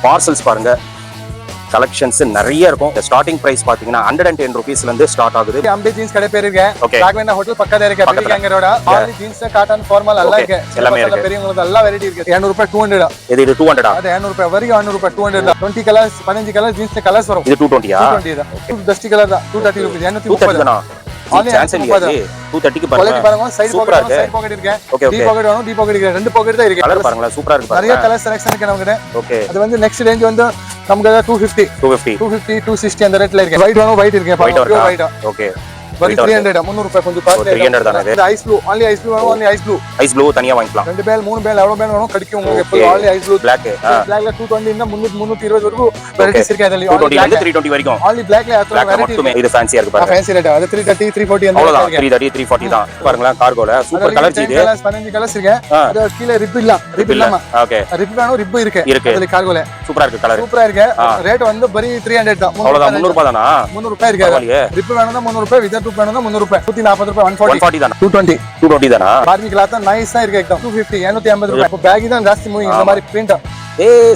Parcels பாருங்க collections நிறைய இருக்கும். ஸ்டார்டிங் பிரைஸ் பாத்தீங்கன்னா 110 rupeesல இருந்து ஸ்டார்ட் ஆகுது. அம்பே ஜீன்ஸ் கடை பேர் இருக்கு. ராகவேந்திரா ஹோட்டல் பக்கத்துல இருக்கு. பெரிய கேங்கரோட ஆல் ஜீன்ஸ் காட்டன் ஃபார்மல் எல்லாம் இருக்கு. எல்லாமே இருக்கு. பெரியவங்களுக்கு எல்லாம் வெரைட்டி இருக்கு. 200 ரூபாய் 200. இது 200 அது 200 ரூபாய் வரைக்கும் 200 ரூபாய் 200. 20 கலர்ஸ் 15 கலர்ஸ் ஜீன்ஸ்ல கலர்ஸ் வரும். இது 220 220 டஸ்டி கலர் தான் 230 ரூபாய் 230 தானா? சான்ஸ் இல்லையா? 230 க்கு பாருங்க. சைடு பாக்கெட் இருக்கு. டி பாக்கெட் வேணும், டி பாக்கெட் இருக்கு. ரெண்டு பாக்கெட் தான் இருக்கு. கலர் பாருங்களா சூப்பரா இருக்கு. நிறைய கலர் செலக்ஷன் இருக்கு நமக்கு. ஓகே. அது வந்து நெக்ஸ்ட் ரேஞ்ச் வந்து நமக்கு 250 260 அந்த ரேட்ல இருக்கு. ஒயிட் வேணும், ஒயிட் இருக்கு. White okay. 300 300 ரூபாய் கொஞ்சம் காஸ்ட்லி. 300 தானே இது? Ice blue only ice blue வேணும். only ice blue. Ice blue தனியா வாங்கிக்கலாம். ரெண்டு பேல் மூணு பேல் எவ்வளவு பேல் வேணும் கிடைக்கும் உங்களுக்கு. full only ice blue. black blackல 220 னா 320 வரைக்கும் வெரைட்டிஸ் இருக்கு. அதுல 220 ல இருந்து 320 வரைக்கும் only blackல அத்தனை வெரைட்டி மட்டுமே. இது ஃபேன்சியா இருக்கு பாருங்க. ஃபேன்சி ரேட் அது 330 340 அந்த அவ்வளவுதான். 330 340 தான். பாருங்களா கார்கோல சூப்பர் கலர் இது. 15 கலர்ஸ் இருக்கு. அது கீழ ரிப் இல்ல. ரிப் இல்லாம ஓகே. ரிப் வேணும், ரிப் இருக்கு. அதுல கார்கோல சூப்பரா இருக்கு கலர். சூப்பரா இருக்கு. ரேட் வந்து பரி 300 தான். அவ்வளவுதான். 300 ரூபாய் தானா? 300 ரூபாய் இருக்கு. ரிப் வேணும்னா 300 ரூபாய், வித் ரிப் வேணும்னா 300 ரூபாய். 140 ரூபாய் 140 தானா? 220 தானா? பார்பி கிளாத் நைஸா இருக்கு एकदम 250 250 ரூபாய். இப்போ பேக் தான் ஜாஸ்தி மூவிங். இந்த மாதிரி பிரிண்ட்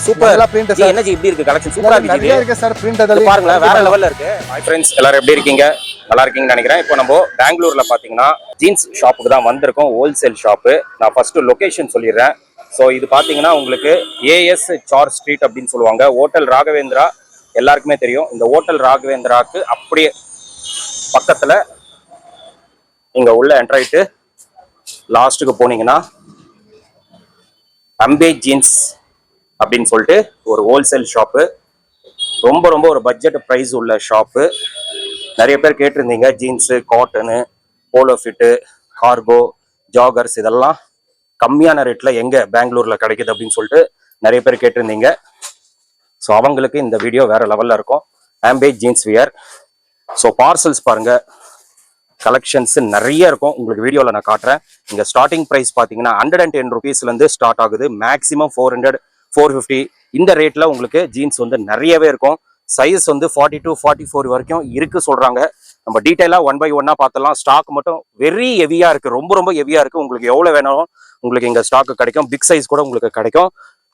சூப்பர். நல்லா பிரிண்ட் சார். என்னஜி இப்படி இருக்கு கலெக்ஷன் சூப்பரா இருக்கு. நிறைய இருக்கு சார் பிரிண்ட். அதெல்லாம் பாருங்க வேற லெவல்ல இருக்கு. ஹாய் फ्रेंड्स, எல்லாரும் எப்படி இருக்கீங்க? நல்லா இருக்கீங்கன்னு நினைக்கிறேன். இப்போ நம்ம பெங்களூர்ல பாத்தீங்கன்னா ஜீன்ஸ் ஷாப்புக்கு தான் வந்திருக்கோம். Wholesale shop. நான் ஃபர்ஸ்ட் லொகேஷன் சொல்லிடுறேன். ஸோ இது பாத்தீங்கன்னா உங்களுக்கு ஏஎஸ் சார் ஸ்ட்ரீட் அப்படின்னு சொல்லுவாங்க. ஹோட்டல் ராகவேந்திரா எல்லாருக்குமே தெரியும். இந்த ஹோட்டல் ராகவேந்திராக்கு அப்படியே பக்கத்துல இங்க உள்ள என்டர் ஆயிட்டு லாஸ்ட்டுக்கு போனீங்கன்னா அம்பே ஜீன்ஸ் அப்படின்னு சொல்லிட்டு ஒரு ஹோல்சேல் ஷாப்பு. ரொம்ப ரொம்ப ஒரு பட்ஜெட் ப்ரைஸ் உள்ள ஷாப்பு. நிறைய பேர் கேட்டிருந்தீங்க jeans, cotton, polo fit, cargo, joggers இதெல்லாம் கம்மியான ரேட்ல எங்க பெங்களூர்ல கிடைக்குது அப்படின்னு சொல்லிட்டு நிறைய பேர் கேட்டிருந்தீங்க. ஸோ அவங்களுக்கு இந்த வீடியோ வேற லெவல்ல இருக்கும். அம்பே ஜீன்ஸ் வியர். ஸோ பார்சல்ஸ் பாருங்க கலெக்ஷன்ஸ் நிறைய இருக்கும். உங்களுக்கு வீடியோவில் நான் காட்டுறேன். இங்க ஸ்டார்டிங் பிரைஸ் பார்த்தீங்கன்னா 110 rupeesல இருந்து ஸ்டார்ட் ஆகுது. மேக்ஸிமம் 400 450 இந்த ரேட்ல உங்களுக்கு ஜீன்ஸ் வந்து நிறையவே இருக்கும். சைஸ் வந்து 42 44 வரைக்கும் இருக்கு சொல்றாங்க. நம்ம டீட்டெயிலா 1 by 1 பார்த்தலாம். ஸ்டாக் மட்டும் வெரி ஹெவியா இருக்கு. ரொம்ப ரொம்ப ஹெவியா இருக்கு. உங்களுக்கு எவ்வளவு வேணும் உங்களுக்கு இங்க ஸ்டாக் கிடைக்கும். பிக் சைஸ் கூட உங்களுக்கு கிடைக்கும்.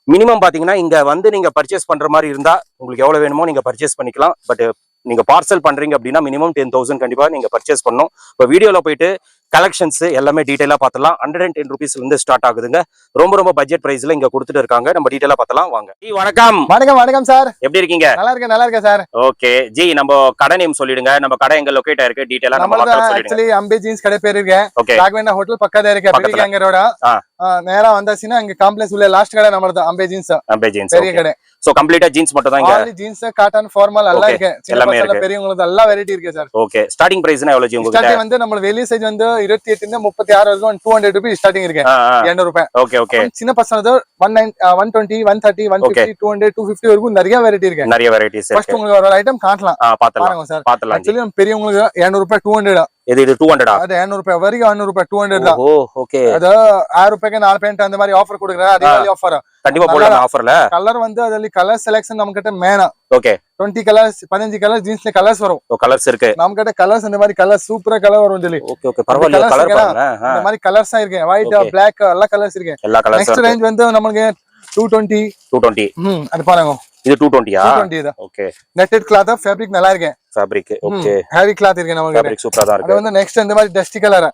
மினிமம் பாத்தீங்கன்னா இங்க வந்து நீங்க பர்ச்சேஸ் பண்ற மாதிரி இருந்தா உங்களுக்கு எவ்வளவு வேணுமோ நீங்க பர்ச்சேஸ் பண்ணிக்கலாம். பட் நீங்க பார்சல் பண்றீங்க அப்படின்னா மினிமம் 10,000 கண்டிப்பா நீங்க பர்ச்சேஸ் பண்ணணும். இப்போ வீடியோல போயிட்டு கலெக்ஷன்ஸ் எல்லாமே டீடைலா பார்த்தலாம். 110 rupeesல இருந்து ஸ்டார்ட் ஆகுதுங்க. ரொம்ப ரொம்ப பட்ஜெட் பிரைஸ்ல இங்க கொடுத்துட்டு இருக்காங்க. நம்ம டீடைலா பார்த்தலாம் வாங்க. ஜி வணக்கம். வணக்கம் சார். எப்படி இருக்கீங்க? நல்லா இருக்கேன் சார். ஓகே ஜி, நம்ம கடை நேம் சொல்லிடுங்க. நம்ம கடை எங்க லொகேட் ஆயிருக்கு டீடைலா நம்ம மக்களுக்கு சொல்லிடுங்க. एक्चुअली அம்பே ஜீன்ஸ் கடை பேர் இருக்கு. ராகவேந்திரா ஹோட்டல் பக்கத்துல இருக்கு. பெரிய கேங்கரோட நேரா வந்தாச்சுன்னா இங்க காம்ப்ளெக்ஸ் உள்ள லாஸ்ட் கடை நம்மளது அம்பே ஜீன்ஸ். பெரிய கடை. சோ கம்ப்ளீட்டா ஜீன்ஸ் மட்டும் தான் இங்க. ஆல் ஜீன்ஸ் காட்டன் ஃபார்மல் எல்லாம் இருக்கு. எல்லாமே இருக்கு. பெரியவங்களுக்கு எல்லா வெரைட்டி இருக்கு சார். ஓகே. ஸ்டார்டிங் பிரைஸ்னா எவ்வளவு ஜி உங்களுக்கு? ஸ்டார்டிங் வந்து நம்ம வெளிய சைஸ் வந்து 28 ல 36 வரைக்கும் 200 ரூபாய் ஸ்டார்டிங் இருக்கு. 200 ரூபாய். ஓகே. சின்ன பசங்க 120 130 150 200 250 வரைக்கும் நிறைய வெரைட்டி இருக்கு. நிறைய வெரைட்டிஸ் இருக்கு. ஃபர்ஸ்ட் உங்களுக்கு ஒரு ஐட்டம் காட்டலாம். பாத்தலாம் சார். பாத்தலாம். एक्चुअली பெரியவங்களுக்கு 200 ரூபாய் 200. இது 200 அது 200 ரூபாய் வரைக்கும் 200 ரூபாய் 200 தான். ஓகே. அது 1000 ரூபாய்க்கு 4 பேண்ட் அந்த மாதிரி ஆஃபர் கொடுக்குறேன். அதிகாலி ஆஃபர் கண்டிப்பா போடலாம் ஆஃபர்ல. கலர் வந்து அதுல கலர் செலக்ஷன் நம்ம கிட்ட மேனா. ஓகே. 20 கலர்ஸ் 15 கலர்ஸ் ஜீன்ஸ்ல கலர்ஸ் வரும். கலர்ஸ் இருக்கு. நம்ம கிட்ட கலர்ஸ் அந்த மாதிரி கலர் சூப்பரா கலர் வரும் இதுல. ஓகே பரவாயில்லை. கலர் பாருங்க. இந்த மாதிரி கலர்ஸ் இருக்கு. ஒயிட், Black எல்லா கலர்ஸ் இருக்கு. எல்லா கலர்ஸ். நெக்ஸ்ட் ரேஞ்ச் வந்து நமக்கு 220 அது பாருங்க. இது 220 தான். ஓகே. நெட்டட் கிளாத் ஃபேப்ரிக் நல்லா இருக்கு. Fabric okay. ஹெவி கிளாத் இருக்கு நமக்கு. ஃபேப்ரிக் சூப்பரா தான் இருக்கு. அது வந்து நெக்ஸ்ட் இந்த மாதிரி டஸ்டி கலர்.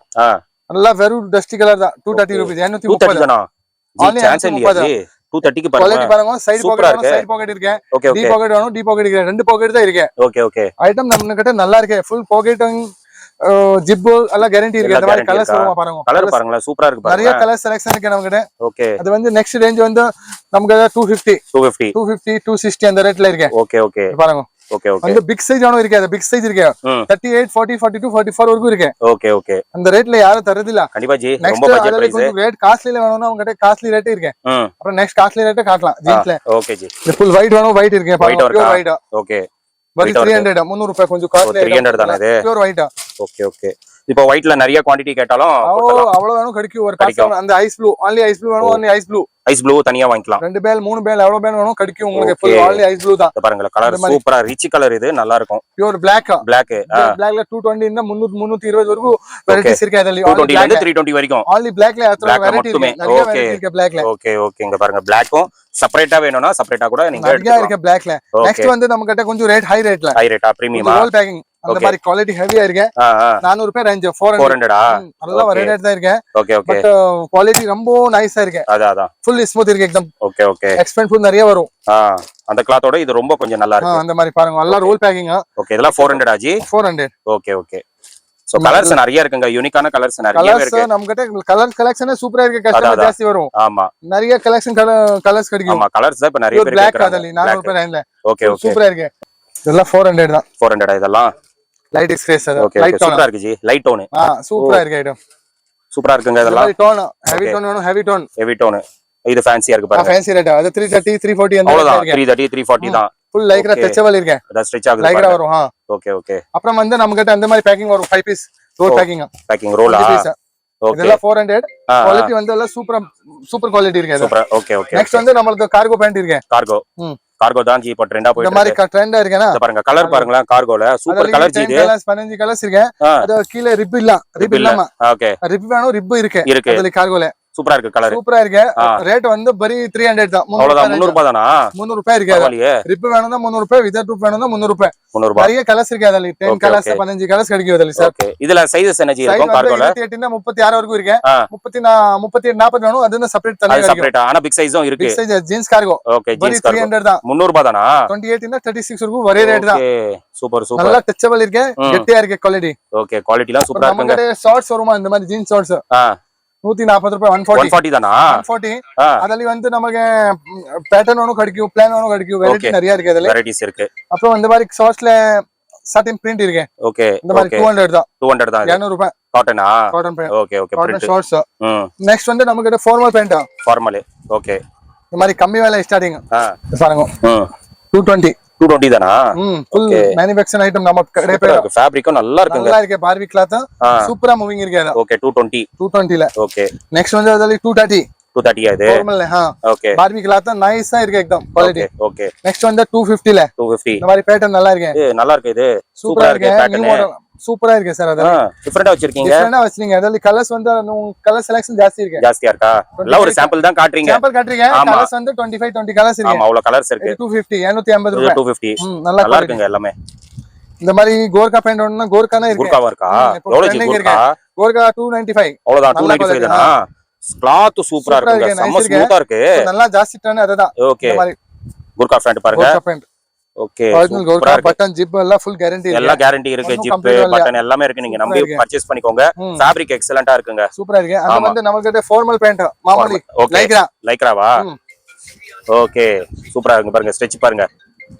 நல்லா வெறும் டஸ்டி கலர் தான். 230 ரூபாய். 230 தானா? ஜி சான்ஸ் இல்லையா ஜி? 230 க்கு பாருங்க. குவாலிட்டி பாருங்க. சைடு பாக்கெட் இருக்கு. டி பாக்கெட் வேணும், டி பாக்கெட் இருக்கு. ரெண்டு பாக்கெட் தான் இருக்கு. ஓகே. ஐட்டம் நம்ம கிட்ட நல்லா இருக்கு. ஃபுல் பாக்கெட்டிங் ஜிப் எல்லாம் கேரண்டி இருக்கு. இந்த மாதிரி கலர்ஸ் வரும் பாருங்க. கலர் பாருங்களா சூப்பரா இருக்கு பாருங்க. நிறைய கலர் செலக்ஷன் இருக்கு நம்ம கிட்ட. ஓகே. அது வந்து நெக்ஸ்ட் ரேஞ்ச் வந்து நமக்கு 250 260 அந்த ரேட்ல இருக்கு. ஓகே பாருங்க. ஓகே. அந்த பிக் சைஸ் ஆனோ இருக்கு. அது பிக் சைஸ் இருக்கு. 38 40 42 44 வரைக்கும் இருக்கு. ஓகே. அந்த ரேட்ல யாரும் தரது இல்ல. கண்டிப்பா ஜி. ரொம்ப பட்ஜெட் பிரைஸ். கொஞ்சம் ரேட் காஸ்ட்லில வேணும்னா உங்க கிட்ட காஸ்ட்லி ரேட் இருக்கு. அப்புறம் நெக்ஸ்ட் காஸ்ட்லி ரேட் காட்டலாம் ஜீன்ஸ்ல. ஓகே ஜி. ஃபுல் ஒயிட் வேணும், ஒயிட் இருக்கு. Pure white. ஓகே. வரி 300 300 ரூபாய் கொஞ்சம் காஸ்ட்லி. 300 தானே இது? Pure white. ஓகே. இப்போ ஒயிட்ல நிறைய குவாண்டிட்டி கேட்டாலும் அவ்வளவு வேணும் கிடைக்கும். ஒரு கஸ்டமர் அந்த ice blue only ice blue வேணும், only ice blue. Ice blue தனியா வாங்கிக்கலாம். 2 பேல் 3 பேல் எவ்வளவு பேல் வேணும் கிடைக்கும் உங்களுக்கு. full only ஐஸ் ப்ளூ தான். பாருங்க கலர் சூப்பரா ரிச் கலர், இது நல்லா இருக்கும். Pure black. பிளாக்ல 220 இந்த 320 வரைக்கும் வெரைட்டிஸ் இருக்கு. அதுல 220 ல இருந்து 320 வரைக்கும் only blackல அத்தனை வெரைட்டி இருக்கு. நிறைய வெரைட்டி இருக்கு blackல. ஓகே ஓகே இங்க பாருங்க பிளாக்கும் செப்பரேட்டா வேணும்னா செப்பரேட்டா கூட நீங்க எடுத்துக்கலாம். இருக்கு blackல. நெக்ஸ்ட் வந்து நம்ம கிட்ட கொஞ்சம் ரேட் ஹை ரேட்ல. ஹை ரேட்டா பிரீமியமா ரோல் பேக்கிங் அந்த மாதிரி குவாலிட்டி ஹெவியா இருக்கு. 400 ரூபாய் ரேஞ்ச் 400 நல்ல ரேட் தான் இருக்கு. ஓகே ஓகே பட் குவாலிட்டி ரொம்ப நைஸா இருக்கு. அதான் ஃபுல் ஸ்மூத் இருக்கு एकदम. ஓகே ஓகே எக்ஸ்பென்சிவ் நிறைய வரும். அந்த கிளாத்தோட இது ரொம்ப கொஞ்சம் நல்லா இருக்கு. அந்த மாதிரி பாருங்க நல்லா ரோல் பேக்கிங். ஓகே இதெல்லாம் 400 ஆஜி 400. ஓகே ஓகே சோ கலர்ஸ் நிறைய இருக்குங்க. யூனிக்கான கலர்ஸ் நிறைய இருக்கு. நம்ம கிட்ட கலர் கலெக்ஷன் சூப்பரா இருக்கு. கஸ்டமர் ஜாஸ்தி வரும். ஆமா நிறைய கலெக்ஷன் கலர்ஸ் கிடைக்கும். ஆமா கலர்ஸ் தான் இப்ப நிறைய பேர் கேக்குறாங்க. 400 ரூபாய் ரேஞ்ச்ல. ஓகே ஓகே சூப்பரா இருக்கு. இதெல்லாம் 400 தான். 400 இதெல்லாம் லைட் எக்ஸ்பிரஸ். ஓகே சூப்பரா இருக்கு ஜி. லைட் டோன் சூப்பரா இருக்கு. ஐட்டம் சூப்பரா இருக்குங்க. இதெல்லாம் டோன் ஹெவி டோன் வேணும். ஹெவி டோன் இது ஃபேன்சியா இருக்கு பாருங்க. ஃபேன்சி ரேட் அது 330 340 அந்த அவ்வளவுதான். 330 340 தான். ஃபுல் லைக்ரா டச்சபிள் இருக்கு. அத ஸ்ட்ரெச் ஆகுது லைக்ரா வரும். ஓகே ஓகே அப்புறம் வந்து நம்ம கிட்ட அந்த மாதிரி பேக்கிங் வரும். 5 பீஸ் ரோல் பேக்கிங் ரோலா. ஓகே இதெல்லாம் 400. குவாலிட்டி வந்து எல்லாம் சூப்பர் குவாலிட்டி இருக்கு. சூப்பர் ஓகே ஓகே நெக்ஸ்ட் வந்து நம்மளுக்கு கார்கோ பேண்ட் இருக்கு. கார்கோ தான் ஜி இப்ப ட்ரெண்டா போயிட்டு இந்த மாதிரி ட்ரெண்டா இருக்குனா பாருங்க. கலர் பாருங்களா கார்கோல சூப்பர் கலர் ஜி. இது 15 கலர்ஸ் இருக்கு. அது கீழ ரிப் இல்லாம ஓகே ரிப் வேணும். ரிப் இருக்கு அதுல கார்கோல. சூப்பரா இருக்கு கலர். சூப்பரா இருக்கு. ரேட் வந்து பரி 300 தான். அவ்வளவுதான். 300 ரூபாய் தானா? 300 ரூபாய் இருக்கு. ரிப் வேணும்னா 300 ரூபாய், வித்அவுட் ரிப் வேணும்னா 300 ரூபாய். நிறைய கலர்ஸ் இருக்கு. அதுல 10 கலர்ஸ் 15 கலர்ஸ் கிடைக்கும் அதுல சார். ஓகே இதுல சைஸஸ் என்ன ஜி இருக்கும் கார்கோல? 28 னா 36 வரைக்கும் இருக்கு. 38 40 வேணும். அது செப்பரேட் தனியா இருக்கு. செப்பரேட் ஆனா பிக் சைஸும் இருக்கு. Big size jeans cargo. Okay jeans cargo 300 தான். 300 ரூபாய் தானா? 28 னா 36 வரைக்கும் ஒரே ரேட் தான். Okay super super. நல்லா டச்சபிள் இருக்கு. கெட்டியா இருக்கு குவாலிட்டி. ஓகே குவாலிட்டிலாம் சூப்பரா இருக்குங்க. நம்ம ஷார்ட்ஸ் வருமா இந்த மாதிரி ஜீன்ஸ் ஷார்ட்ஸ் 140 ரூபாய் 140 தானா? 140. அதுல வந்து நமக்கு பேட்டர்ன் ஒன்னு கிடைக்கும், பிளான் ஒன்னு கிடைக்கும். வெரைட்டி நிறைய இருக்கு. அதுல வெரைட்டிஸ் இருக்கு. அப்புறம் இந்த மாதிரி ஷார்ட்ஸ்ல சர்டன் பிரிண்ட் இருக்கு. ஓகே இந்த மாதிரி 200 தான். 200 தான். 200 ரூபாய். காட்டனா? Cotton print. Okay okay cotton shorts. Next வந்து நமக்கு கிட்ட ஃபார்மல் பேண்ட். ஃபார்மல். ஓகே இந்த மாதிரி கம்மி விலை ஸ்டார்டிங். பாருங்க 220 தானா? Full manufacture item. நம்ம கடை பேர் ஃபேப்ரிக்கும் நல்லா இருக்குங்க. நல்லா இருக்கு. பார்வி கிளாத் சூப்பரா மூவிங் இருக்கு. ஓகே 220 ல. ஓகே நெக்ஸ்ட் வந்து அதுல 230 இது ஃபார்மல். ஓகே பார்வி கிளாத் நைஸா இருக்கு एकदम குவாலிட்டி. ஓகே நெக்ஸ்ட் வந்து 250 ல. 250 இந்த மாதிரி பேட்டர்ன் நல்லா இருக்கு. நல்லா இருக்கு. இது சூப்பரா இருக்கு. பேட்டர்ன் சூப்பரா இருக்கு சார். அது டிஃபரெண்டா வச்சிருக்கீங்க. டிஃபரெண்டா வச்சிருக்கீங்க. அதுல கலர்ஸ் வந்து கலர் செலக்ஷன் ஜாஸ்தி இருக்கு. ஜாஸ்தியா இருக்கா? எல்லாம் ஒரு சாம்பிள் தான் காட்றீங்க. சாம்பிள் காட்றீங்க. கலர்ஸ் வந்து 20 கலர்ஸ் இருக்கு. ஆமா அவ்வளவு கலர்ஸ் இருக்கு. 250 250 ரூபாய். 250 நல்லா இருக்குங்க எல்லாமே. இந்த மாதிரி கோர்கா பேண்ட் ஒண்ணா கோர்கானா இருக்கு. கோர்காவா இருக்கா? எவ்வளவு ஜி கோர்கா? கோர்கா 295. அவ்வளவுதான் 295 தானா? கிளாத் சூப்பரா இருக்குங்க. செம்ம ஸ்மூத்தா இருக்கு. நல்லா ஜாஸ்தி டன் அதுதான். ஓகே இந்த மாதிரி கோர்கா பேண்ட் பாருங்க. Gurkha pant okay. Original Gurkha button zip எல்லாம் ஃபுல் கேரண்டி இருக்கு. எல்லாம் கேரண்டி இருக்கு. ஜிப் பட்டன் எல்லாமே இருக்கு. நீங்க நம்பி பர்ச்சேஸ் பண்ணிக்கோங்க. ஃபேப்ரிக் எக்ஸலென்ட்டா இருக்குங்க. சூப்பரா இருக்கு. அது வந்து நமக்கு ஃபார்மல் பேண்ட் மாமூலி லைக்ராவா? ஓகே சூப்பரா இருக்கு பாருங்க. ஸ்ட்ரெச் பாருங்க.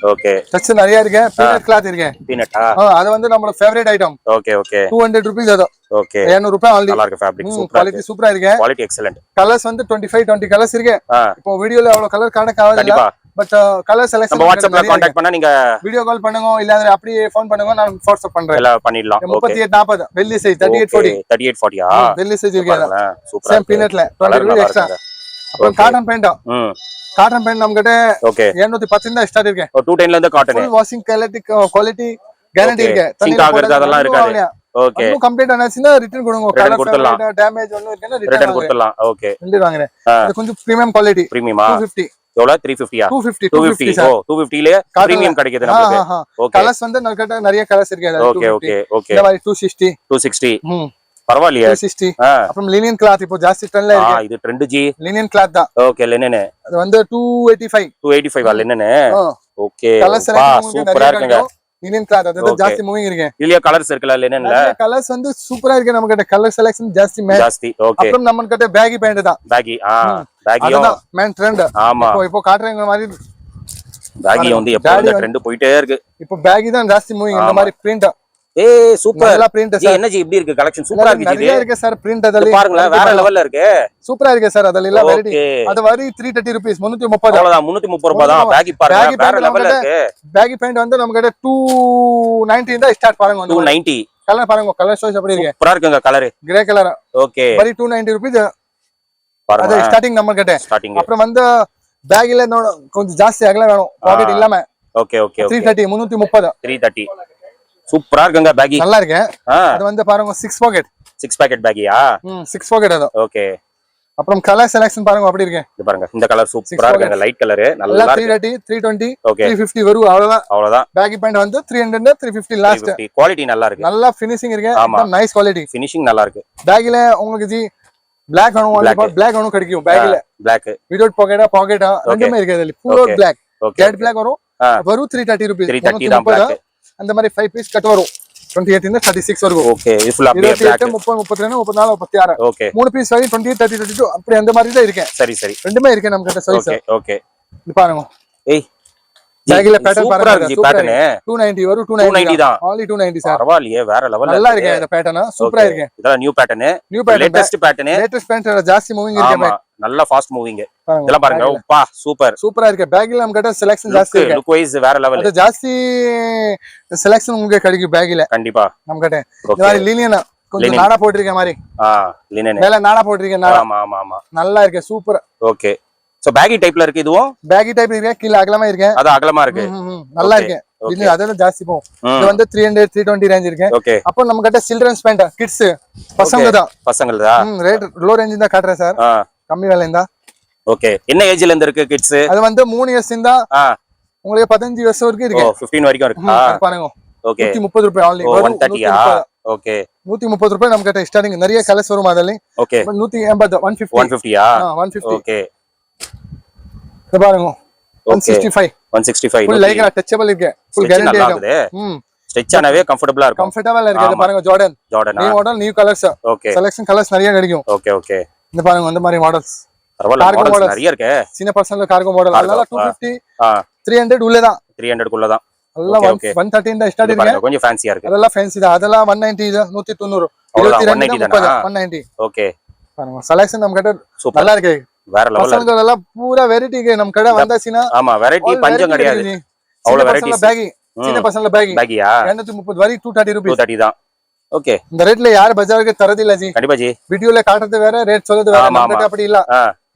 ஓகே டச் நிறைய இருக்கு. பீனட் கிளாத் இருக்கு. பீனட்டா? அது வந்து நம்மளோட favourite item. Okay okay 200 rupees அது. ஓகே 200 ரூபாய் only. நல்லா இருக்கு. ஃபேப்ரிக் சூப்பரா குவாலிட்டி சூப்பரா இருக்கு. Quality excellent. கலர்ஸ் வந்து 20 கலர்ஸ் இருக்கு. இப்போ வீடியோல அவ்வளவு கலர் காணக்காவதில்ல. பட் கலர் செலக்ஷன் நம்ம வாட்ஸ்அப்ல கான்டாக்ட் பண்ணா நீங்க வீடியோ கால் பண்ணுங்க. இல்ல அப்படியே ஃபோன் பண்ணுங்க. நான் வாட்ஸ்அப் பண்றேன். எல்லாம் பண்ணிடலாம். 38 40 வெள்ளி சைஸ் 38 40 வெள்ளி சைஸ் இருக்கு. சூப்பரா சேம் பீனட்ல 20 ரூபாய் எக்ஸ்ட்ரா. அப்புறம் காட்டன் பேண்ட். காட்டன் பேண்ட் நம்ம கிட்ட 710 தான் ஸ்டார்ட் இருக்கு. 210 ல இருந்து cotton. Full washing quality guarantee இருக்கு. சிங்க் ஆகுறது அதெல்லாம் இருக்காது. ஓகே அது கம்ப்ளீட் ஆனாச்சுனா ரிட்டர்ன் கொடுங்க. கலர் டேமேஜ் ஒன்னு இருக்குனா ரிட்டர்ன் கொடுத்துடலாம். ஓகே ரெண்டு வாங்குறேன். இது கொஞ்சம் பிரீமியம் குவாலிட்டி. பிரீமியமா? 250 எவ்வளவு? 350 ஆ? 250 ஓ 250 ல பிரீமியம் கிடைக்குது நமக்கு. ஓகே கலர்ஸ் வந்து நம்மகிட்ட நிறைய கலர்ஸ் இருக்கு. ஓகே ஓகே ஓகே இந்த மாதிரி 260 பரவாயில்லையே. 260 அப்புறம் லினன் கிளாத் இப்போ ஜாஸ்தி ட்ரெண்ட்ல இருக்கு. இது ட்ரெண்ட் ஜி. லினன் கிளாத் தான். ஓகே லினன் அது வந்து 285 லினன். ஓகே கலர்ஸ் சூப்பரா இருக்குங்க. லினன் கிளாத் அது ஜாஸ்தி மூவிங் இருக்கு. இதுல கலர்ஸ் இருக்குல லினன்ல? கலர்ஸ் வந்து சூப்பரா இருக்கு. நம்ம கிட்ட கலர் செலக்ஷன் ஜாஸ்தி. ஓகே அப்புறம் நம்ம கிட்ட பேகி பேண்ட் தான். பேகியும் மேன் ட்ரெண்ட். ஆமா இப்போ காட்றங்க மாதிரி பேகி வந்து எப்பவும் ட்ரெண்ட் போயிட்டே இருக்கு. இப்போ பேகி தான் ஜாஸ்தி மூவிங். இந்த மாதிரி பிரிண்ட் ஏய் சூப்பர். நல்லா பிரிண்ட் சார். என்ன ஜி இப்படி இருக்கு கலெக்ஷன்? சூப்பரா இருக்கு ஜி. நிறைய இருக்கு சார் பிரிண்ட். அதல பாருங்க வேற லெவல்ல இருக்கு. சூப்பரா இருக்கு சார். அதல எல்லாம் வெரைட்டி. அது வரி 330 ரூபீஸ் 330. அவ்வளவுதான் 330 ரூபாய் தான். பேகி பாருங்க வேற லெவல்ல இருக்கு. பேகி பேண்ட் வந்து நம்ம கிட்ட 290 தான் ஸ்டார்ட் பாருங்க. 290 கலர் பாருங்க கலர் சாய்ஸ் அப்படி இருக்கு சூப்பரா இருக்குங்க கலர் கிரே கலர் ஓகே பரி 290 ரூபீஸ் பாருங்க அது ஸ்டார்டிங் நம்ம கிட்ட ஸ்டார்டிங் அப்புறம் வந்து பேக்ல கொஞ்சம் ஜாஸ்தி அகல வேணும் பாக்கெட் இல்லாம ஓகே ஓகே 330 330 330 சூப்பரா இருக்குங்க பேக்கி நல்லா இருக்கு அது வந்து பாருங்க 6 பாக்கெட் 6 பாக்கெட் பேக்கியா 6 பாக்கெட் அது ஓகே அப்புறம் கலர் செலக்ஷன் பாருங்க அப்படி இருக்கு இது பாருங்க இந்த கலர் சூப்பரா இருக்குங்க லைட் கலர் நல்லா இருக்கு 330 320 ஓகே 350 வரும் அவ்வளவுதான் பேக்கி பாயிண்ட் வந்து 300 350 லாஸ்ட் குவாலிட்டி நல்லா இருக்கு நல்லா ஃபினிஷிங் இருக்கு நைஸ் குவாலிட்டி ஃபினிஷிங் நல்லா இருக்கு பேக்ல உங்களுக்கு ஜி Black வேணும் கிடைக்கும் பேக்ல Black வித்அவுட் பாக்கெட் ரெண்டுமே இருக்கு அதுல ஃபுல் Black ஜெட் Black வரும் 330 ரூபீஸ் 330 தான் Black அந்த மாதிரி 5 பீஸ் கட் வரும் 28 இருந்து 36 வரைக்கும் ஓகே இது ஃபுல் அப்படியே Black 30 32 34 36 ஓகே மூணு பீஸ் வரை 20 30 32 அப்படி அந்த மாதிரி தான் இருக்கு சரி சரி ரெண்டுமே இருக்கு நம்ம கிட்ட சைஸ் ஓகே இது பாருங்க ஏய் பேக்ல பேட்டர்ன் சூப்பரா இருக்கு பேட்டர்ன் 290 வரும் 290 தான் only 290 சார் பரவாயில்லையே வேற லெவல்ல நல்லா இருக்கு இந்த பேட்டர்ன் சூப்பரா இருக்கு இதெல்லாம் நியூ பேட்டர்ன் லேட்டஸ்ட் பேட்டர்ன் ஜாஸ்தி மூவிங் இருக்கு நல்ல ஃபாஸ்ட் மூவிங் இதெல்லாம் பாருங்க அப்பா சூப்பரா இருக்கு பேக்ல நம்ம கிட்ட செலக்ஷன் ஜாஸ்தி இருக்கு லுக் வைஸ் வேற லெவல் அது ஜாஸ்தி செலக்ஷன் உங்களுக்கு கிடைக்கும் பேக்ல கண்டிப்பா நம்ம கிட்ட இந்த மாதிரி லீனியனா கொஞ்சம் நாடா போட்டுருக்க மாதிரி லினன் மேல நாடா போட்டுருக்க ஆமா ஆமா ஆமா நல்லா இருக்கு சூப்பர் ஓகே சோ பேகி டைப்ல இருக்கு இதுவும் பேகி டைப் இருக்கு கீழ அகலமா இருக்கு அது அகலமா இருக்கு நல்லா இருக்கு இது அதெல்லாம் ஜாஸ்தி போகும் இது வந்து 300 320 ரேஞ்ச் இருக்கு ஓகே அப்போ நம்ம கிட்ட சில்ட்ரன்ஸ் பேண்ட் கிட்ஸ் பசங்கதா ரேட் லோ ரேஞ்ச் தான் காட்றேன் சார் கம்மி விலை இருந்தா ஓகே என்ன ஏஜ்ல இருந்து இருக்கு கிட்ஸ் அது வந்து 3 இயர்ஸ் இருந்தா உங்களுக்கு 15 வருஷம் வரைக்கும் இருக்கு 15 வரைக்கும் இருக்கு பாருங்க ஓகே 130 ரூபாய் only 130 ஓகே 130 ரூபாய் நம்ம கிட்ட ஸ்டார்டிங் நிறைய கலர்ஸ் வரும் அதல ஓகே 180 150 150 ஓகே இது பாருங்க 165 165 ஃபுல் லைக்ரா டச்சபிள் இருக்கு ஃபுல் கேரண்டி ஆகுது ஸ்டிட்ச் ஆனவே கம்ஃபர்ட்டபிளா இருக்கும் கம்ஃபர்ட்டபிளா இருக்கு இது பாருங்க Jordan new model new colours okay selection colours நிறைய கிடைக்கும் ஓகே ஓகே இந்த பாருங்க அந்த மாதிரி மாடல்ஸ் பரவாயில்லை மாடல்ஸ் நிறைய இருக்கு சின்ன பர்சனல் கார்கோ மாடல் அதனால 250 300 உள்ள தான் 300 குள்ள தான் அதெல்லாம் 130 இந்த ஸ்டார்ட் இருக்கு கொஞ்சம் ஃபேன்சியா இருக்கு அதெல்லாம் ஃபேன்சி தான் அதெல்லாம் 190 இது 190 22 190 ஓகே பாருங்க செலக்ஷன் நம்ம கிட்ட நல்லா இருக்கு வேற லெவல்ல பசங்க எல்லாம் பூரா வெரைட்டி இருக்கு நம்ம கடை வந்தாசினா ஆமா வெரைட்டி பஞ்சம் கிடையாது அவ்வளவு வெரைட்டிஸ் பேகி சின்ன பசங்க பேகியா 230 வரி 230 ரூபாய் 230 தான் ஓகே இந்த ரேட்ல யார் பஜாருக்கு தரது இல்ல ஜி கண்டிப்பா ஜி வீடியோல காட்டுறது வேற ரேட் சொல்றது வேற நம்ம கிட்ட அப்படி இல்ல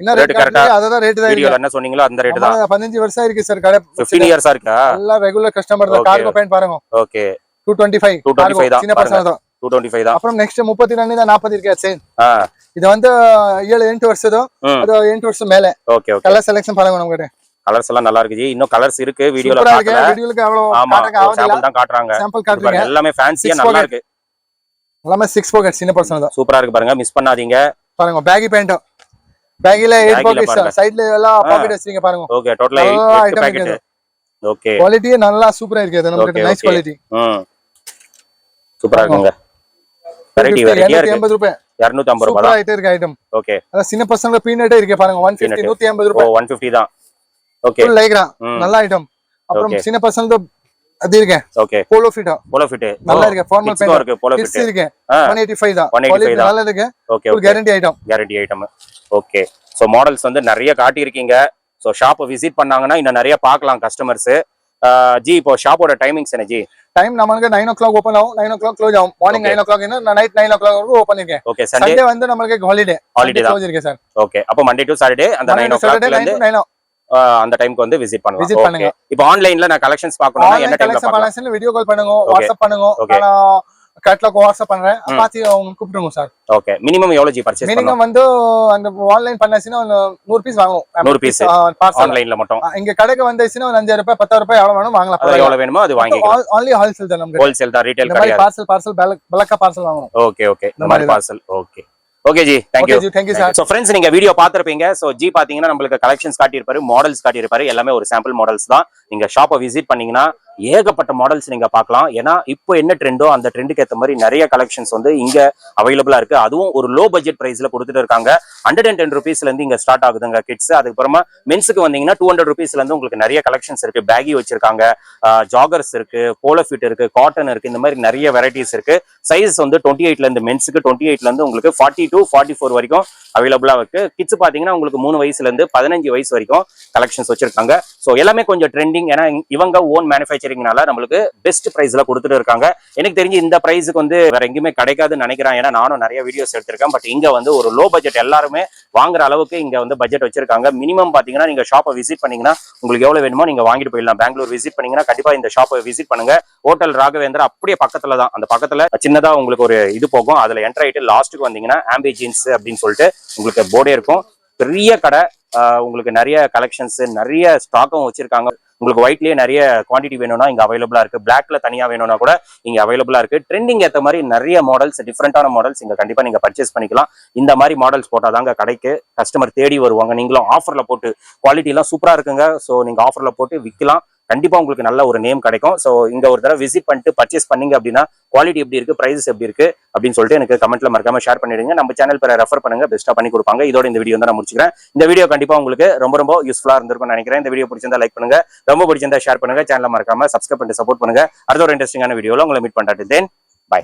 என்ன ரேட் கரெக்ட்டா அததான் ரேட் தான் வீடியோல என்ன சொன்னீங்களோ அந்த ரேட் தான் 15 வருஷம் இருக்கு சார் கடை 15 இயர்ஸா இருக்கா எல்லாம் ரெகுலர் கஸ்டமர் தான் கார்கோ பேண்ட் பாருங்க ஓகே 225 தான் சின்ன பசங்க தான் 225 தான் அப்புறம் நெக்ஸ்ட் 32 தான் 40 இருக்கு சேம் இது வந்து 7-8 வருஷம் அது 8 வருஷம் மேல ஓகே ஓகே கலர் செலக்ஷன் பாருங்க நம்ம கிட்ட கலர்ஸ் எல்லாம் நல்லா இருக்கு ஜி இன்னும் கலர்ஸ் இருக்கு வீடியோல காட்டல வீடியோல அவ்வளவு ஆமா சாம்பிள் தான் காட்றாங்க சாம்பிள் காட்றீங்க எல்லாமே ஃபேன்சியா நல்லா இருக்கு எல்லாமே 6 பாக்கெட் சின்ன பர்சன் தான் சூப்பரா இருக்கு பாருங்க மிஸ் பண்ணாதீங்க பாருங்க பேகி பேண்ட் பேகில 8 பாக்கெட்ஸ் சைடுல எல்லாம் பாக்கெட் வச்சிருக்கீங்க பாருங்க ஓகே டோட்டலா 8 பாக்கெட் ஓகே குவாலிட்டி நல்லா சூப்பரா இருக்கு அது நமக்கு நைஸ் குவாலிட்டி சூப்பரா இருக்குங்க வெரைட்டி வெரைட்டியா இருக்கு 280 ரூபாய் 250 ரூபாய் தான் ஐட்டர் ஐட்டம் ஓகே அத சின்ன பசங்க பீனட் இருக்கு பாருங்க 150 180 ரூபாய் 150 தான் ஓகே ஃபுல் லைக்ரா நல்ல ஐட்டம் அப்புறம் சின்ன பசங்க அது இருக்கு ஓகே போலோ ஃபிட் நல்லா இருக்கு ஃபார்மல் பேண்ட் இருக்கு போலோ ஃபிட் இருக்கு 185 தான் குவாலிட்டி நல்லா இருக்கு okay full guarantee item okay so models வந்து நிறைய காட்டி இருக்கீங்க சோ ஷாப் விசிட் பண்ணாங்கன்னா இன்னும் நிறைய பார்க்கலாம் கஸ்டமர்ஸ் ஜி இப்போ ஷாப்போட டைமிங்ஸ் என்ன ஜி டைம் நமக்கு 9 o'clock ஓபன் ஆகும் 9 o'clock க்ளோஸ் ஆகும் மார்னிங் 9 o'clock இன்ன நைட் 9 o'clock வரைக்கும் ஓபன் இருக்கு ஓகே சண்டே வந்து நமக்கு ஹாலிடே தான் க்ளோஸ் இருக்கு சார் ஓகே அப்ப மண்டே டு சாட்டர்டே அந்த 9 o'clock ல இருந்து அந்த டைம்க்கு வந்து விசிட் பண்ணலாம் இப்போ ஆன்லைன்ல நான் கலெக்ஷன்ஸ் பார்க்கணும்னா என்ன டைம்ல பார்க்கலாம் வீடியோ கால் பண்ணுங்க வாட்ஸ்அப் பண்ணுங்க நான் கேட்டலாக் வாட்ஸ்அப் பண்றேன் பாத்து உங்களுக்கு கூப்பிடுங்க சார் ஓகே மினிமம் எவ்வளவு ஜி பர்சேஸ் மினிமம் வந்து அந்த ஆன்லைன் பண்ணாசினா 100 பீஸ் வாங்குவோம் 100 பீஸ் ஆன்லைன்ல மட்டும் இங்க கடைக்கு வந்தாசினா 5000 ரூபாய் 10000 ரூபாய் எவ்வளவு வேணும் வாங்கலாம் அது எவ்வளவு வேணுமோ அது வாங்கிக்கலாம் only wholesale தான் நமக்கு ஹோல்சேல் தான் ரீட்டைல் கிடையாது பார்சல் பல்கா பார்சல் வாங்கணும் ஓகே ஓகே இந்த மாதிரி parcel okay okay G thank you sir so friends நீங்க வீடியோ பாத்திருப்பீங்க சோ ஜி பாத்தீங்கன்னா நமக்கு கலெக்ஷன்ஸ் காட்டியிருப்பாரு மாடல்ஸ் காட்டியிருப்பாரு எல்லாமே ஒரு சாம்பிள் மாடல்ஸ் தான் நீங்க ஷாப்பை விசிட் பண்ணீங்கன்னா ஏகப்பட்ட மாடல்ஸ் நீங்க பார்க்கலாம் ஏன்னா இப்போ என்ன ட்ரெண்டோ அந்த ட்ரெண்டுக்கு ஏற்ற மாதிரி நிறைய கலெக்ஷன்ஸ் வந்து இங்க அவைலபிளா இருக்கு அதுவும் ஒரு லோ பட்ஜெட் பிரைஸ்ல கொடுத்துட்டு இருக்காங்க 110 ரூபீஸ்ல இருந்து இங்க ஸ்டார்ட் ஆகுதுங்க கிட்ஸ் அதுக்கப்புறமா மென்ஸுக்கு வந்தீங்கன்னா 200 ரூபீஸ்ல இருந்து உங்களுக்கு நிறைய கலெக்ஷன்ஸ் இருக்கு பேகி வச்சிருக்காங்க ஜாகர்ஸ் இருக்கு போலோ ஃபிட் இருக்கு காட்டன் இருக்கு இந்த மாதிரி நிறைய வெரைட்டிஸ் இருக்கு சைஸ் வந்து 28ல இருந்து மென்ஸுக்கு 28ல இருந்து உங்களுக்கு 40 to 44 வரைக்கும் அவைலபிளா இருக்கு கிட்ஸ் பாத்தீங்கன்னா உங்களுக்கு 3 வயசுல இருந்து 15 வயசு வரைக்கும் கலெக்ஷன்ஸ் வச்சிருக்காங்க சோ எல்லாமே கொஞ்சம் ட்ரெண்டிங் ஏன்னா இவங்க ஓன் மேனுஃபேக்சர் மேனுஃபேக்சரிங்னால நம்மளுக்கு பெஸ்ட் பிரைஸ்ல கொடுத்துட்டு இருக்காங்க. எனக்கு தெரிஞ்சு இந்த பிரைஸுக்கு வந்து வேற எங்கேயுமே கிடைக்காதுன்னு நினைக்கிறேன். ஏன்னா நானும் நிறைய வீடியோஸ் எடுத்திருக்கேன். பட் இங்க வந்து ஒரு லோ பட்ஜெட் எல்லாருமே வாங்குற அளவுக்கு இங்க வந்து பட்ஜெட் வச்சிருக்காங்க. மினிமம் பாத்தீங்கன்னா நீங்க ஷாப்பை விசிட் பண்ணீங்கன்னா உங்களுக்கு எவ்வளவு வேணுமோ நீங்க வாங்கிட்டு போயிடலாம். பெங்களூர் விசிட் பண்ணீங்கன்னா கண்டிப்பா இந்த ஷாப்பை விசிட் பண்ணுங்க. ஹோட்டல் ராகவேந்திரா அப்படியே பக்கத்துல தான். அந்த பக்கத்துல சின்னதா உங்களுக்கு ஒரு இது போகும். அதுல என்டர் ஆயிட்டு லாஸ்ட்டுக்கு வந்தீங்கன்னா ஆம்பி ஜீன்ஸ் அப்படின்னு சொல்லிட்டு உங்களுக்கு போர்டே இருக்கும். பெரிய கடை. உங்களுக்கு நிறைய கலெக்ஷன்ஸ், நிறைய ஸ்டாக்கும் வச்சிருக்காங்க. உங்களுக்கு ஒயிட்லயே நிறைய குவான்டிட்டி வேணும்னா இங்க அவைலபிளா இருக்கு. பிளாக்ல தனியா வேணும்னா கூட இங்க அவைலபிளா இருக்கு. ட்ரெண்டிங் ஏற்ற மாதிரி நிறைய மாடல்ஸ், டிஃப்ரெண்டான மாடல்ஸ் இங்க கண்டிப்பா நீங்க பர்ச்சேஸ் பண்ணிக்கலாம். இந்த மாதிரி மாடல்ஸ் போட்டாதாங்க கடைக்கு கஸ்டமர் தேடி வருவாங்க. நீங்களும் ஆஃபர்ல போட்டு குவாலிட்டி எல்லாம் சூப்பரா இருக்குங்க. ஸோ நீங்க ஆஃபர்ல போட்டு விற்கலாம். கண்டிப்பா உங்களுக்கு நல்ல ஒரு நேம் கிடைக்கும். ஸோ இங்க ஒரு தடவை விசிட் பண்ணிட்டு பர்ச்சேஸ் பண்ணீங்க அப்படின்னா குவாலிட்டி எப்படி இருக்கு, பிரைஸ் எப்படி இருக்கு அப்படின்னு சொல்லிட்டு எனக்கு கமெண்ட்ல மறக்காம ஷேர் பண்ணிடுங்க. நம்ம சேனல் பேரை ரெஃபர் பண்ணுங்க, பெஸ்ட்டா பண்ணி கொடுப்பாங்க. இதோட இந்த வீடியோ வந்து நான் முடிச்சுக்கிறேன். இந்த வீடியோ கண்டிப்பா உங்களுக்கு ரொம்ப யூஸ்ஃபுல்லா இருந்திருக்கும்னு நினைக்கிறேன். இந்த வீடியோ பிடிச்சிருந்தா லைக் பண்ணுங்க, ரொம்ப பிடிச்சிருந்தா ஷேர் பண்ணுங்க, சேனலை மறக்காம சப்ஸ்கிரைப் பண்ணிட்டு சப்போர்ட் பண்ணுங்க. அடுத்த ஒரு இன்ட்ரெஸ்டிங்கான வீடியோல உங்களை மீட் பண்றேன். தென் பை.